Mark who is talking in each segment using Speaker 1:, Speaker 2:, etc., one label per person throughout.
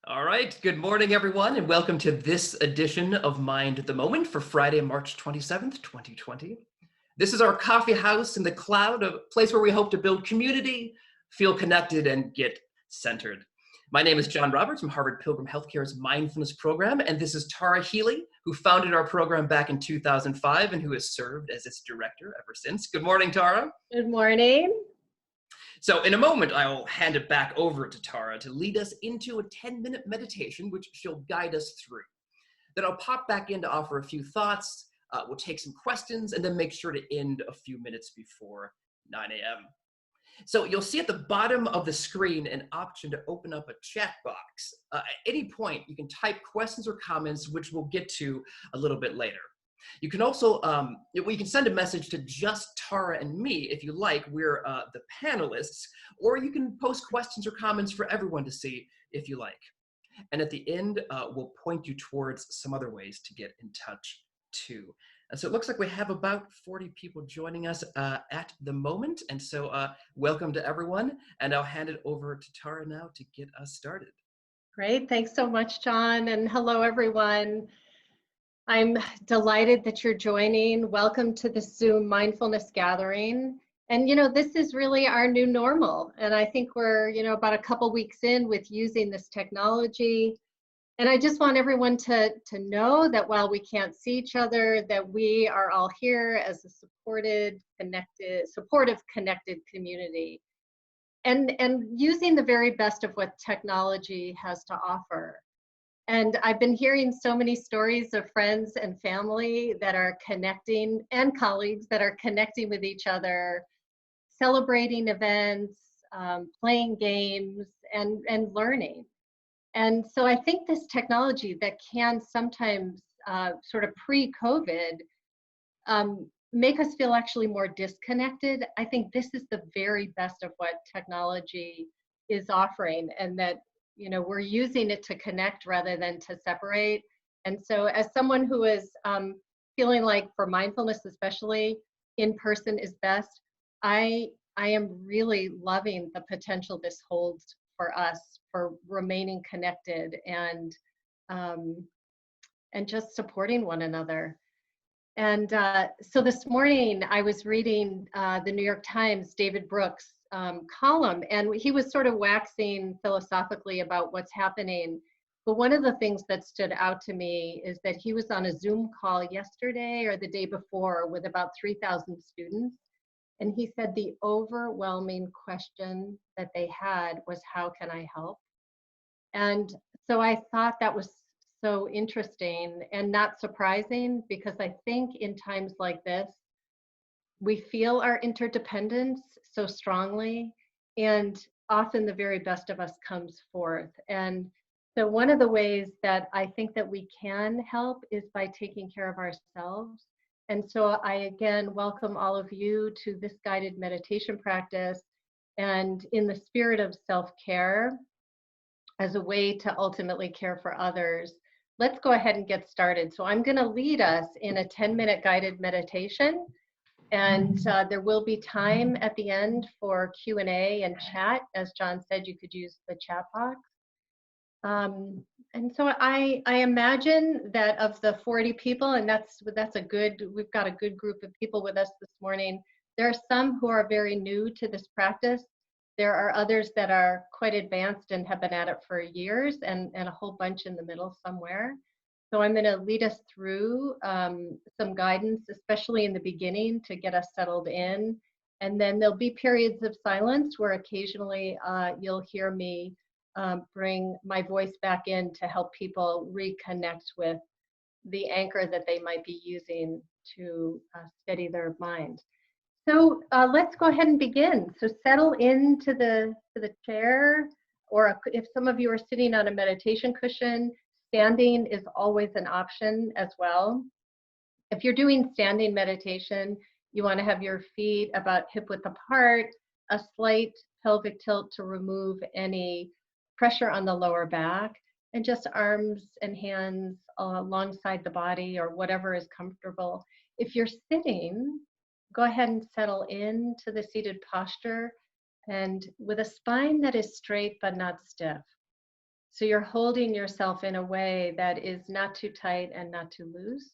Speaker 1: All right. Good morning, everyone, and welcome to this edition of Mind the Moment for Friday, March 27th, 2020. This is our coffee house in the cloud, a place where we hope to build community, feel connected, and get centered. My name is John Roberts from Harvard Pilgrim Health Care's mindfulness program, and this is Tara Healey, who founded our program back in 2005 and who has served as its director ever since. Good morning, Tara.
Speaker 2: Good morning.
Speaker 1: So in a moment, I'll hand it back over to Tara to lead us into a 10-minute meditation, which she'll guide us through. Then I'll pop back in to offer a few thoughts. We'll take some questions and then make sure to end a few minutes before 9 a.m. So you'll see at the bottom of the screen an option to open up a chat box. At any point, you can type questions or comments, which we'll get to a little bit later. You can also, you can send a message to just Tara and me if you like. We're the panelists, or you can post questions or comments for everyone to see if you like. And at the end, we'll point you towards some other ways to get in touch too. And so it looks like we have about 40 people joining us at the moment. And so welcome to everyone. And I'll hand it over to Tara now to get us started.
Speaker 2: Great. Thanks so much, John. And hello, everyone. I'm delighted that you're joining. Welcome to the Zoom mindfulness gathering. And, this is really our new normal. And I think we're, about a couple weeks in with using this technology. And I just want everyone to know that while we can't see each other, that we are all here as a supportive, connected community. And using the very best of what technology has to offer. And I've been hearing so many stories of friends and family that are connecting, and colleagues that are connecting with each other, celebrating events, playing games, and learning. And so I think this technology that can sometimes sort of pre-COVID make us feel actually more disconnected. I think this is the very best of what technology is offering, and that we're using it to connect rather than to separate. And so as someone who is feeling like, for mindfulness especially, in person is best, I am really loving the potential this holds for us for remaining connected and just supporting one another. And so this morning I was reading the New York Times, David Brooks' column, and he was sort of waxing philosophically about what's happening. But one of the things that stood out to me is that he was on a Zoom call yesterday or the day before with about 3,000 students. And he said the overwhelming question that they had was, how can I help? And so I thought that was so interesting and not surprising, because I think in times like this, we feel our interdependence so strongly, and often the very best of us comes forth. And so one of the ways that I think that we can help is by taking care of ourselves. And so I again welcome all of you to this guided meditation practice, and in the spirit of self-care as a way to ultimately care for others. Let's go ahead and get started. So I'm going to lead us in a 10-minute guided meditation. And there will be time at the end for Q&A and chat. As John said, you could use the chat box. And so I imagine that of the 40 people, and we've got a good group of people with us this morning. There are some who are very new to this practice. There are others that are quite advanced and have been at it for years, and a whole bunch in the middle somewhere. So I'm going to lead us through some guidance, especially in the beginning, to get us settled in. And then there'll be periods of silence where occasionally you'll hear me bring my voice back in to help people reconnect with the anchor that they might be using to steady their mind. So let's go ahead and begin. So settle into the chair, or if some of you are sitting on a meditation cushion, standing is always an option as well. If you're doing standing meditation, you want to have your feet about hip width apart, a slight pelvic tilt to remove any pressure on the lower back, and just arms and hands alongside the body or whatever is comfortable. If you're sitting, go ahead and settle into the seated posture, and with a spine that is straight but not stiff. So you're holding yourself in a way that is not too tight and not too loose.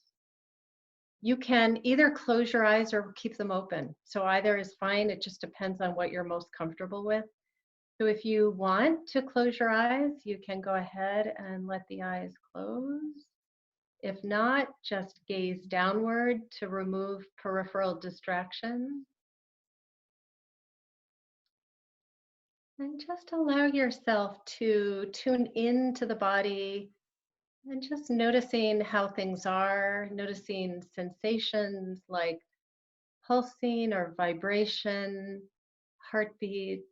Speaker 2: You can either close your eyes or keep them open. So either is fine. It just depends on what you're most comfortable with. So if you want to close your eyes, you can go ahead and let the eyes close. If not, just gaze downward to remove peripheral distraction. And just allow yourself to tune into the body and just noticing how things are, noticing sensations like pulsing or vibration, heartbeat.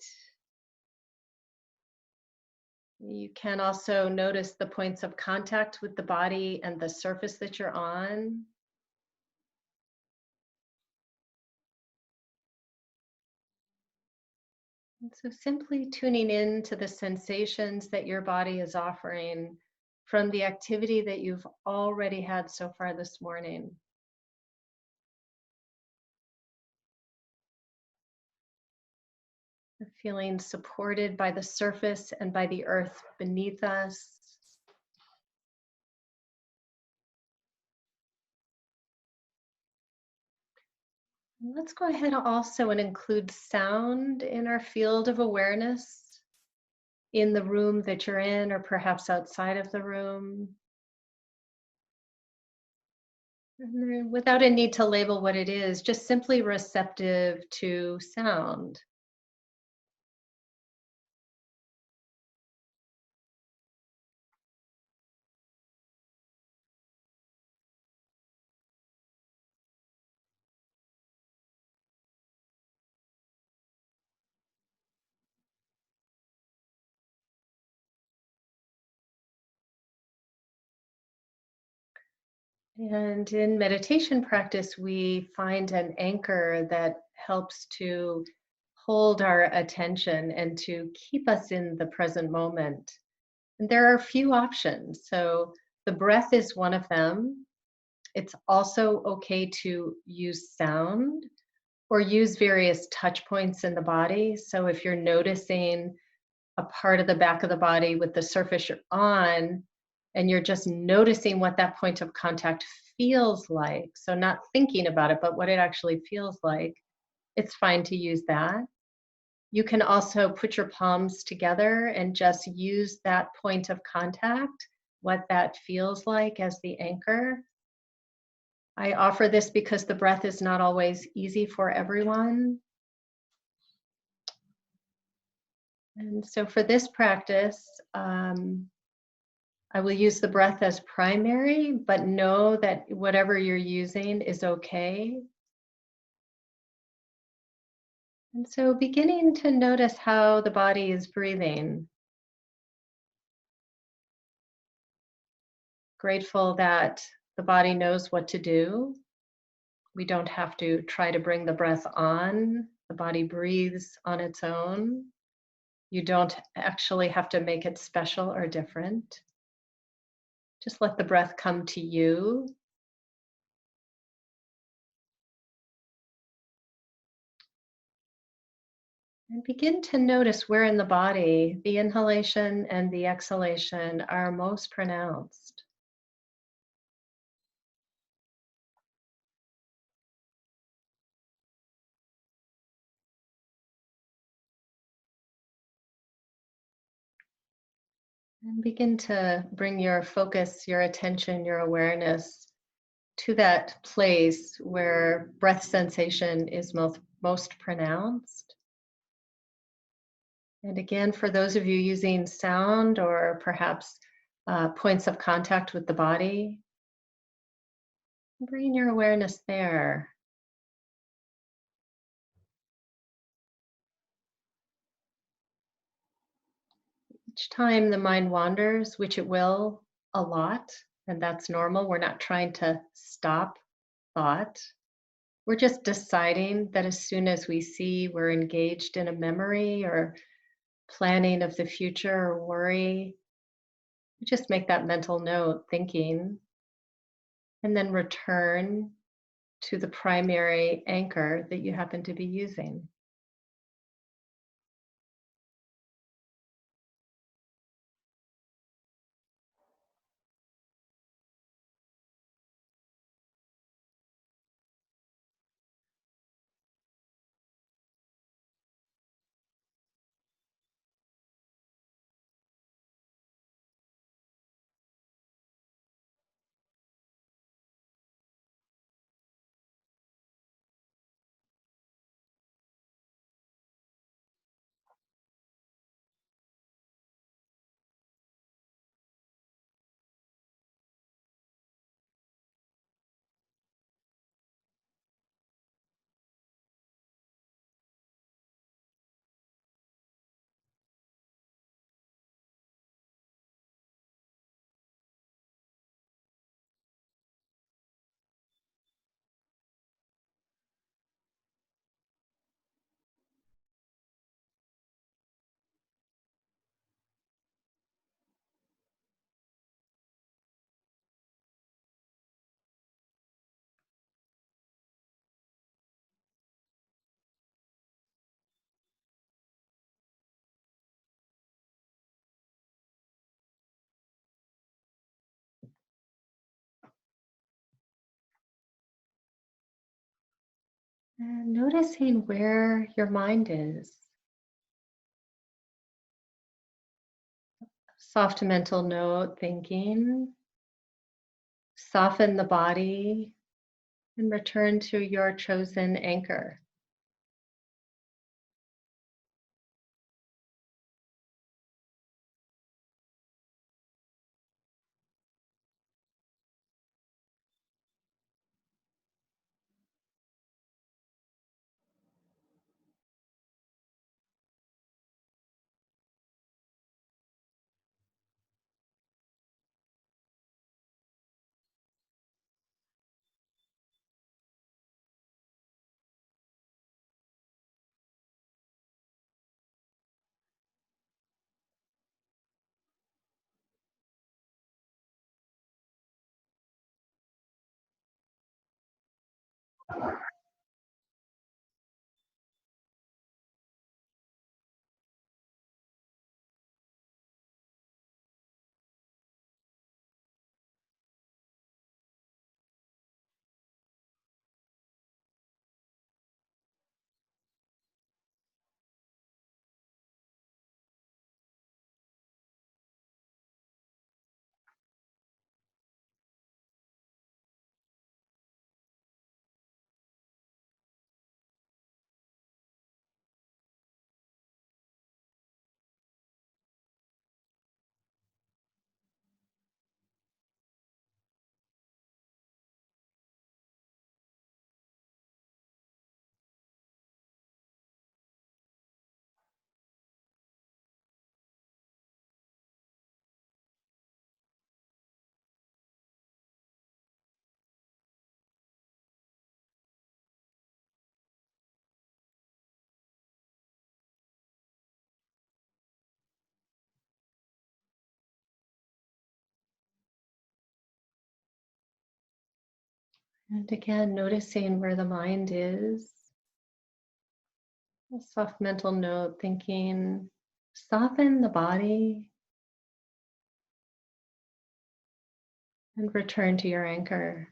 Speaker 2: You can also notice the points of contact with the body and the surface that you're on. And so simply tuning in to the sensations that your body is offering from the activity that you've already had so far this morning. Feeling supported by the surface and by the earth beneath us. Let's go ahead also and include sound in our field of awareness in the room that you're in or perhaps outside of the room. And then without a need to label what it is, just simply receptive to sound. And in meditation practice, we find an anchor that helps to hold our attention and to keep us in the present moment. And there are a few options. So the breath is one of them. It's also okay to use sound or use various touch points in the body. So if you're noticing a part of the back of the body with the surface you're on, and you're just noticing what that point of contact feels like, so not thinking about it, but what it actually feels like, it's fine to use that. You can also put your palms together and just use that point of contact, what that feels like as the anchor. I offer this because the breath is not always easy for everyone. And so for this practice, I will use the breath as primary, but know that whatever you're using is okay. And so beginning to notice how the body is breathing. Grateful that the body knows what to do. We don't have to try to bring the breath on. The body breathes on its own. You don't actually have to make it special or different. Just let the breath come to you. And begin to notice where in the body the inhalation and the exhalation are most pronounced. And begin to bring your focus, your attention, your awareness to that place where breath sensation is most pronounced. And again, for those of you using sound or perhaps points of contact with the body, bring your awareness there. Each time the mind wanders, which it will a lot, and that's normal, we're not trying to stop thought. We're just deciding that as soon as we see we're engaged in a memory or planning of the future or worry, we just make that mental note, thinking, and then return to the primary anchor that you happen to be using. And noticing where your mind is. Soft mental note, thinking. Soften the body and return to your chosen anchor. And again, noticing where the mind is. A soft mental note, thinking. Soften the body and return to your anchor.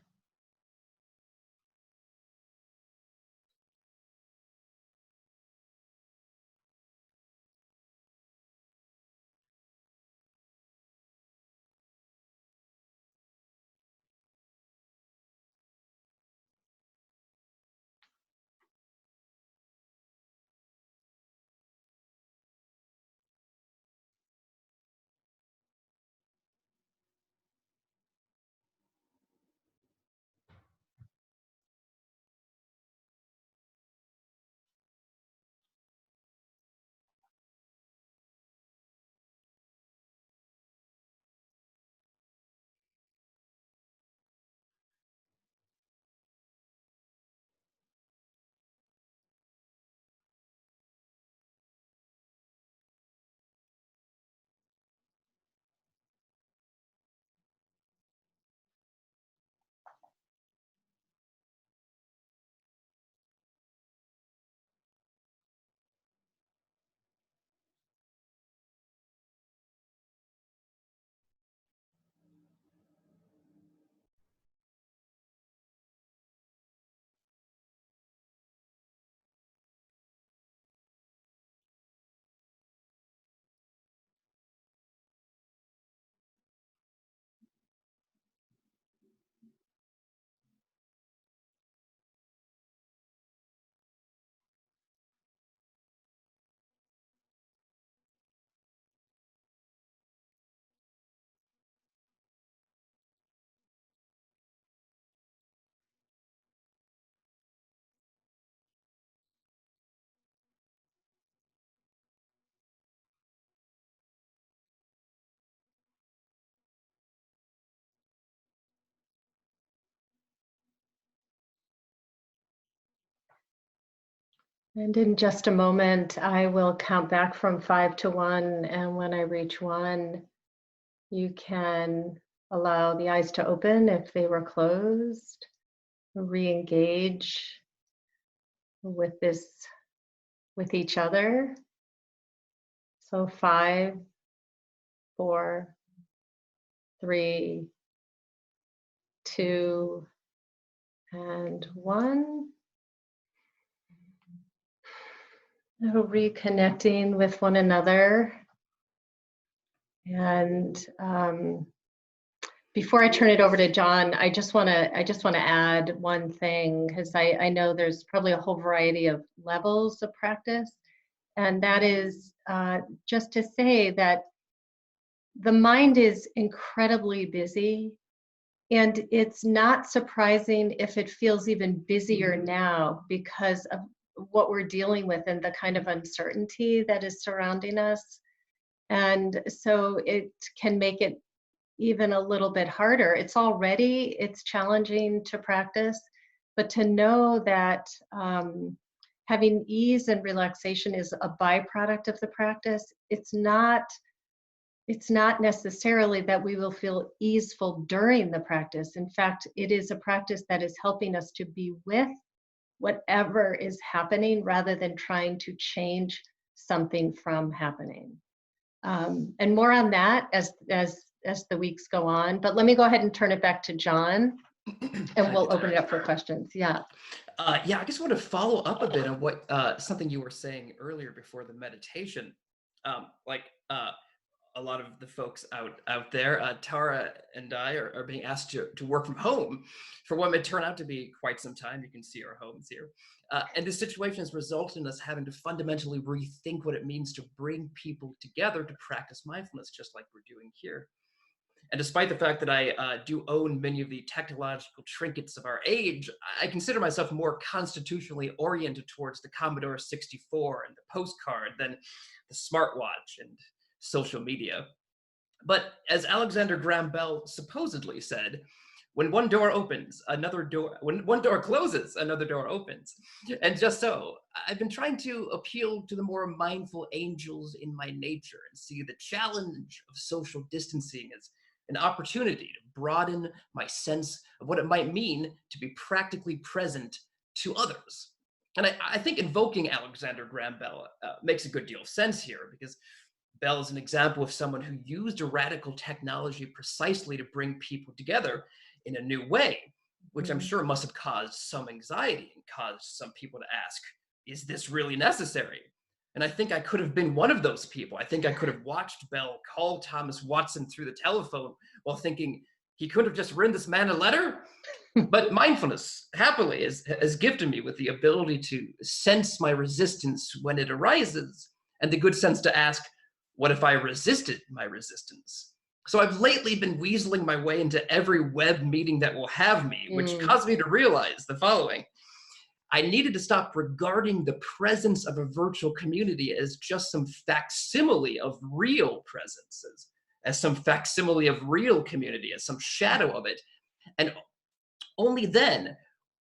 Speaker 2: And in just a moment, I will count back from 5 to 1. And when I reach 1, you can allow the eyes to open if they were closed, re-engage with with each other. So 5, 4, 3, 2, and 1. So reconnecting with one another. And before I turn it over to John, I just want to add one thing, because I know there's probably a whole variety of levels of practice, and that is just to say that the mind is incredibly busy, and it's not surprising if it feels even busier now because of what we're dealing with and the kind of uncertainty that is surrounding us. And so it can make it even a little bit harder. It's challenging to practice, but to know that having ease and relaxation is a byproduct of the practice. It's not necessarily that we will feel easeful during the practice. In fact, it is a practice that is helping us to be with whatever is happening rather than trying to change something from happening. And more on that as the weeks go on. But let me go ahead and turn it back to John, and we'll open it up for questions. Yeah.
Speaker 1: Yeah, I just want to follow up a bit on what something you were saying earlier before the meditation. A lot of the folks out there, Tara and I are being asked to work from home for what may turn out to be quite some time. You can see our homes here. And this situation has resulted in us having to fundamentally rethink what it means to bring people together to practice mindfulness, just like we're doing here. And despite the fact that I do own many of the technological trinkets of our age, I consider myself more constitutionally oriented towards the Commodore 64 and the postcard than the smartwatch and social media. But as Alexander Graham Bell supposedly said, when one door opens, when one door closes, another door opens. And just so, I've been trying to appeal to the more mindful angels in my nature and see the challenge of social distancing as an opportunity to broaden my sense of what it might mean to be practically present to others. And I think invoking Alexander Graham Bell makes a good deal of sense here, because Bell is an example of someone who used a radical technology precisely to bring people together in a new way, which I'm sure must have caused some anxiety and caused some people to ask, is this really necessary? And I think I could have been one of those people. I think I could have watched Bell call Thomas Watson through the telephone while thinking he could have just written this man a letter. But mindfulness, happily, has gifted me with the ability to sense my resistance when it arises, and the good sense to ask, what if I resisted my resistance? So I've lately been weaseling my way into every web meeting that will have me, which caused me to realize the following. I needed to stop regarding the presence of a virtual community as just some facsimile of real presence, as some facsimile of real community, as some shadow of it. And only then,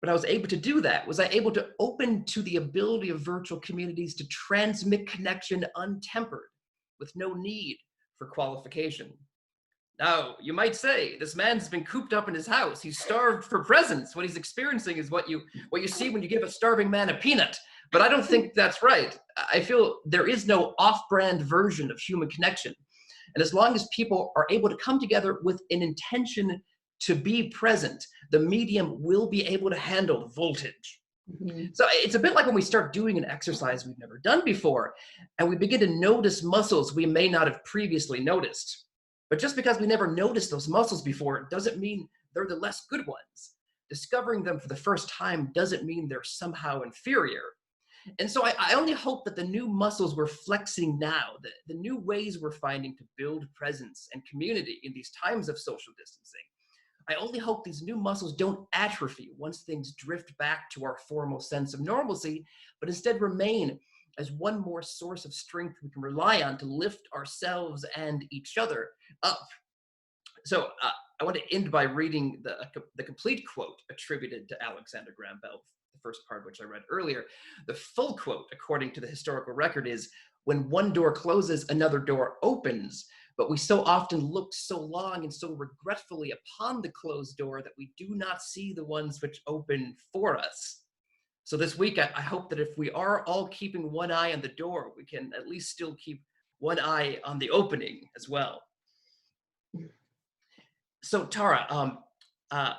Speaker 1: when I was able to do that, was I able to open to the ability of virtual communities to transmit connection untempered, with no need for qualification. Now, you might say, this man's been cooped up in his house. He's starved for presence. What he's experiencing is what you see when you give a starving man a peanut. But I don't think that's right. I feel there is no off-brand version of human connection. And as long as people are able to come together with an intention to be present, the medium will be able to handle the voltage. So it's a bit like when we start doing an exercise we've never done before, and we begin to notice muscles we may not have previously noticed. But just because we never noticed those muscles before doesn't mean they're the less good ones. Discovering them for the first time doesn't mean they're somehow inferior. And so I only hope that the new muscles we're flexing now, the new ways we're finding to build presence and community in these times of social distancing, I only hope these new muscles don't atrophy once things drift back to our formal sense of normalcy, but instead remain as one more source of strength we can rely on to lift ourselves and each other up. So I want to end by reading the complete quote attributed to Alexander Graham Bell, the first part which I read earlier. The full quote, according to the historical record, is, "When one door closes, another door opens. But we so often look so long and so regretfully upon the closed door that we do not see the ones which open for us." So this week, I hope that if we are all keeping one eye on the door, we can at least still keep one eye on the opening as well. So Tara,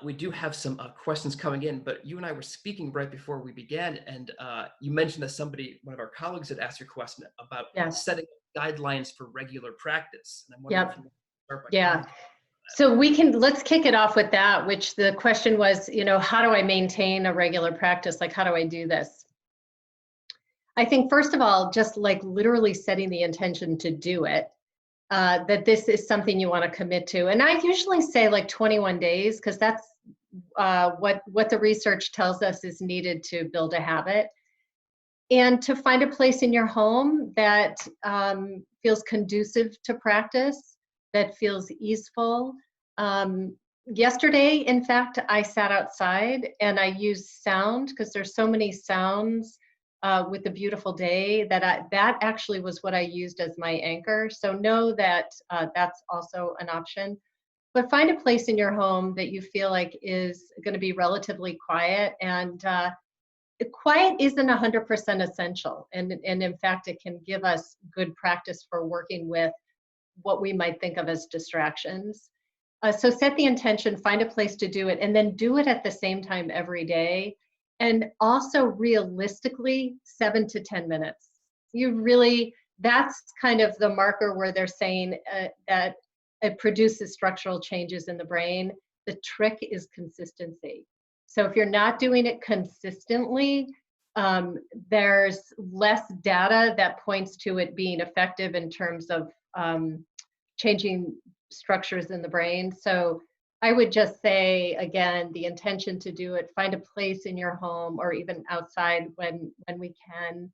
Speaker 1: We do have some questions coming in, but you and I were speaking right before we began, and you mentioned that one of our colleagues, had asked your question about
Speaker 2: Yes.
Speaker 1: setting guidelines for regular practice. And I'm wondering if
Speaker 2: Yep.
Speaker 1: you want to start by
Speaker 2: Yeah.
Speaker 1: commenting.
Speaker 2: So let's kick it off with that, which the question was, how do I maintain a regular practice? Like, how do I do this? I think, first of all, just like literally setting the intention to do it, that this is something you want to commit to. And I usually say like 21 days, because that's what the research tells us is needed to build a habit. And to find a place in your home that feels conducive to practice, that feels easeful. Yesterday, in fact, I sat outside and I used sound, because there's so many sounds with the beautiful day, that actually was what I used as my anchor. So know that that's also an option. But find a place in your home that you feel like is going to be relatively quiet. And quiet isn't 100% essential. And in fact, it can give us good practice for working with what we might think of as distractions. So set the intention, find a place to do it, and then do it at the same time every day. And also realistically, 7 to 10 minutes. That's kind of the marker where they're saying that it produces structural changes in the brain. The trick is consistency. So if you're not doing it consistently, there's less data that points to it being effective in terms of changing structures in the brain. So I would just say, again, the intention to do it, find a place in your home or even outside when we can.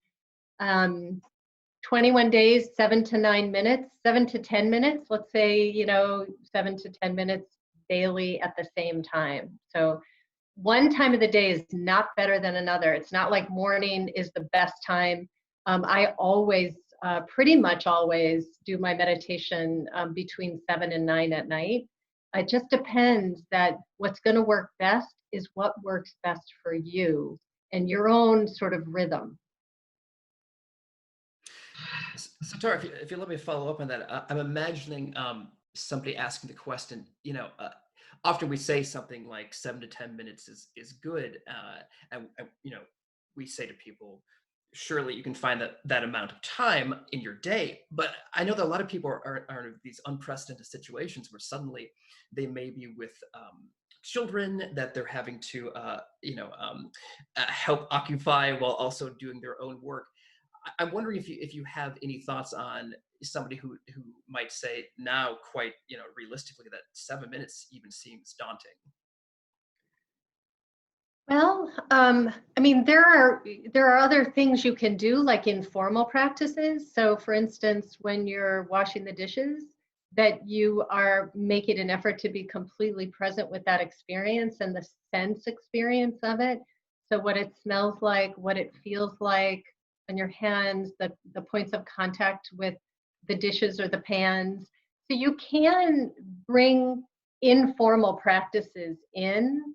Speaker 2: 21 days, 7 to 9 minutes, 7 to 10 minutes, let's say, 7 to 10 minutes daily at the same time. So one time of the day is not better than another. It's not like morning is the best time. I always, pretty much always, do my meditation between 7 and 9 at night. It just depends that what's going to work best is what works best for you and your own sort of rhythm.
Speaker 1: So Tara, if you let me follow up on that, I'm imagining somebody asking the question, often we say something like 7 to 10 minutes is good. And we say to people, surely you can find that amount of time in your day. But I know that a lot of people are in these unprecedented situations where suddenly they may be with children that they're having to, help occupy while also doing their own work. I'm wondering if you have any thoughts on somebody who might say now, quite realistically, that 7 minutes even seems daunting.
Speaker 2: Well, I mean, there are other things you can do, like informal practices. So, for instance, when you're washing the dishes, that you are making an effort to be completely present with that experience and the sense experience of it. So, what it smells like, what it feels like on your hands, the points of contact with the dishes or the pans. So, you can bring informal practices in.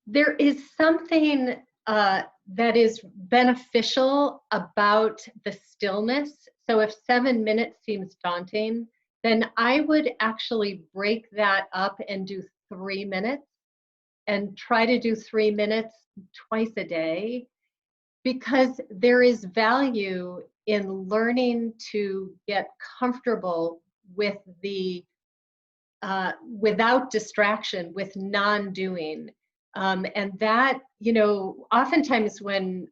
Speaker 2: There is something that is beneficial about the stillness. So if 7 minutes seems daunting, then I would actually break that up and do 3 minutes and try to do 3 minutes twice a day, because there is value in learning to get comfortable with the without distraction, with non-doing. And that, oftentimes when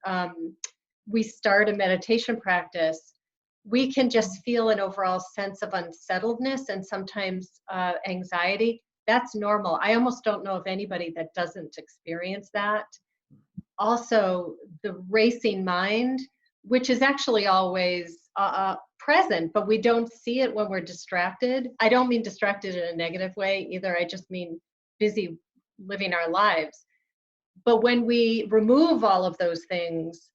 Speaker 2: we start a meditation practice, we can just feel an overall sense of unsettledness and sometimes anxiety. That's normal. I almost don't know of anybody that doesn't experience that. Also, the racing mind, which is actually always present, but we don't see it when we're distracted. I don't mean distracted in a negative way either. I just mean busy living our lives. But when we remove all of those things,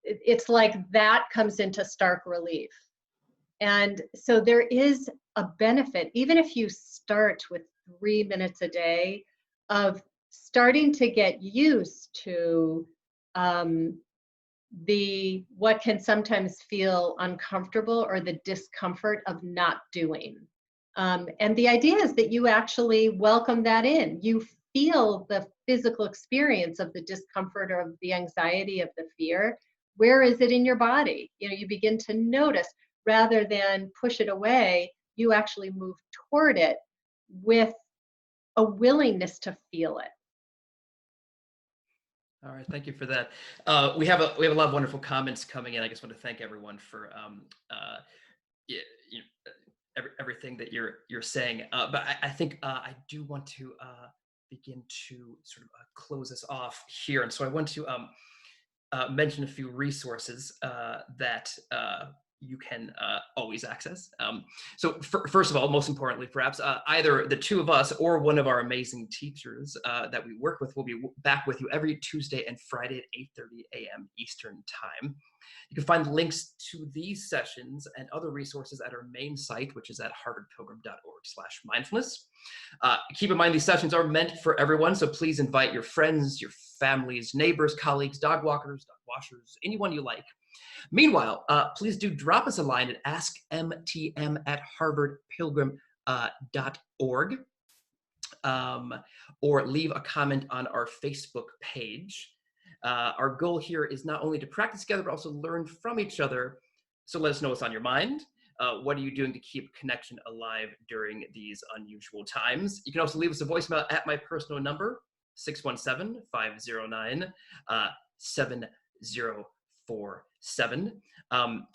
Speaker 2: it's like that comes into stark relief. And so there is a benefit, even if you start with 3 minutes a day, of starting to get used to what can sometimes feel uncomfortable or the discomfort of not doing. And the idea is that you actually welcome that in. You feel the physical experience of the discomfort or of the anxiety of the fear. Where is it in your body? You begin to notice rather than push it away, you actually move toward it with a willingness to feel it.
Speaker 1: All right, thank you for that. We have a lot of wonderful comments coming in. I just want to thank everyone for y- you know, everything that you're saying. But I think I do want to begin to sort of close us off here, and so I want to mention a few resources that you can always access. So first of all, most importantly, perhaps either the two of us or one of our amazing teachers that we work with will be back with you every Tuesday and Friday at 8:30 a.m. Eastern Time. You can find links to these sessions and other resources at our main site, which is at harvardpilgrim.org/mindfulness. Keep in mind, these sessions are meant for everyone, so please invite your friends, your families, neighbors, colleagues, dog walkers, dog washers, anyone you like. Meanwhile, please do drop us a line at askmtm@harvardpilgrim.org, or leave a comment on our Facebook page. Our goal here is not only to practice together, but also learn from each other. So let us know what's on your mind. What are you doing to keep connection alive during these unusual times? You can also leave us a voicemail at my personal number, 617-509-7047.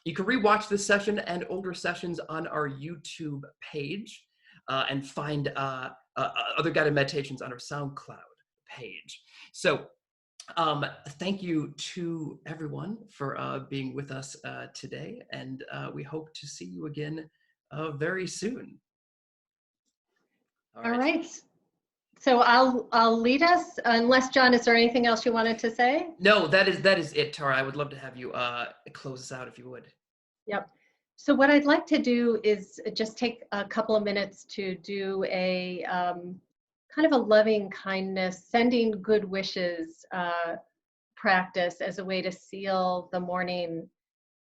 Speaker 1: You can rewatch this session and older sessions on our YouTube page, and find other guided meditations on our SoundCloud page. So thank you to everyone for being with us today, and we hope to see you again very soon.
Speaker 2: All right. So I'll lead us, unless John, is there anything else you wanted to say?
Speaker 1: No, that is it, Tara. I would love to have you close us out if you would.
Speaker 2: Yep. So what I'd like to do is just take a couple of minutes to do a kind of a loving kindness, sending good wishes practice as a way to seal the morning.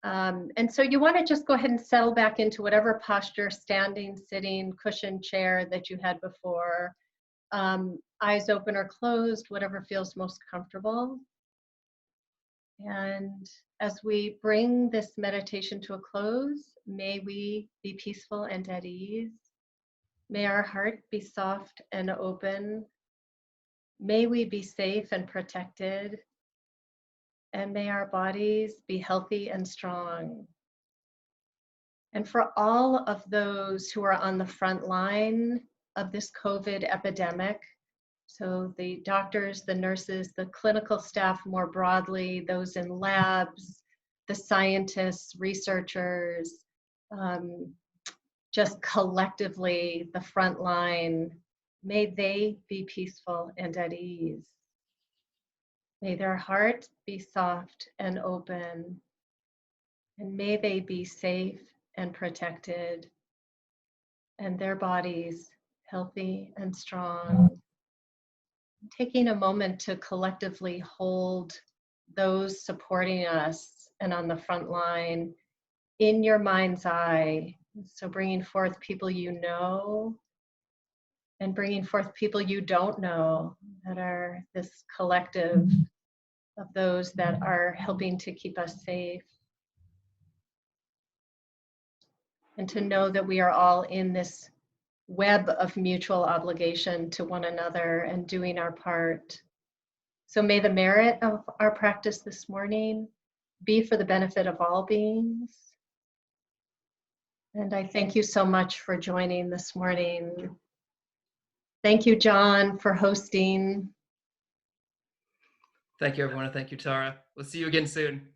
Speaker 2: And so you want to just go ahead and settle back into whatever posture, standing, sitting, cushion, chair that you had before. Eyes open or closed, whatever feels most comfortable. And as we bring this meditation to a close, may we be peaceful and at ease. May our heart be soft and open. May we be safe and protected. And may our bodies be healthy and strong. And for all of those who are on the front line of this COVID epidemic, so the doctors, the nurses, the clinical staff more broadly, those in labs, the scientists, researchers, just collectively the front line, may they be peaceful and at ease. May their heart be soft and open, and may they be safe and protected, and their bodies healthy and strong. Taking a moment to collectively hold those supporting us and on the front line in your mind's eye. So bringing forth people you know and bringing forth people you don't know that are this collective of those that are helping to keep us safe. And to know that we are all in this web of mutual obligation to one another and doing our part. So may the merit of our practice this morning be for the benefit of all beings. And I thank you so much for joining this morning. Thank you, John, for hosting.
Speaker 1: Thank you, everyone, and thank you, Tara. We'll see you again soon.